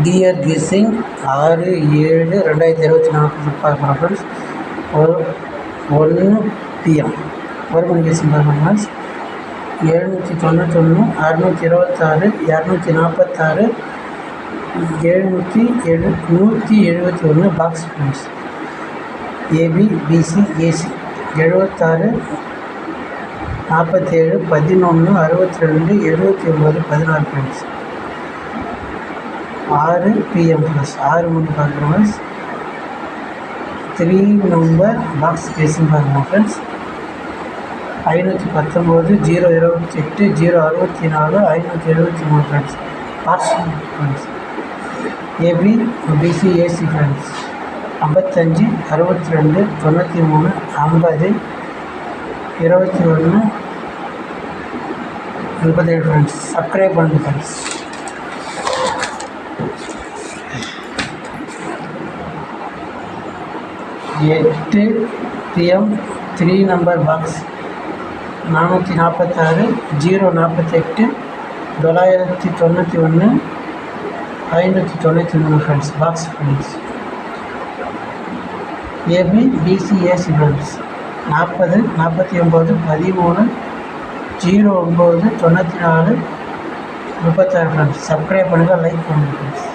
Dear guessing 6/7/2024 பார்க்குறோம் friends. 1 PM 1 மணி guessing பார்க்குறோம் friends. 791, 626, 246, 171 box friends. AB BC AC 76, 47, 11, 62, 79, 16 friends. 6 PM plus 6 மணி பார்க்குறோம் ஃப்ரெண்ட்ஸ். 3 நம்பர் பாக்ஸ் கெஸ்ஸிங் பார்க்குறோம் friends. 519, 028, 064, 573 friends. Parcel friends. AB BC AC friends. 55, 62, 93, 50, 21, 47 friends. Subscribe பண்ணுங்கள் friends. 8 PM 3 number box 446, 048, 991, 593 friends. Box friends. AB BC AC friends. 40, 49, 13, 09, 94, 36 friends. Subscribe பண்ணுங்கள், like பண்ணுங்கள் friends.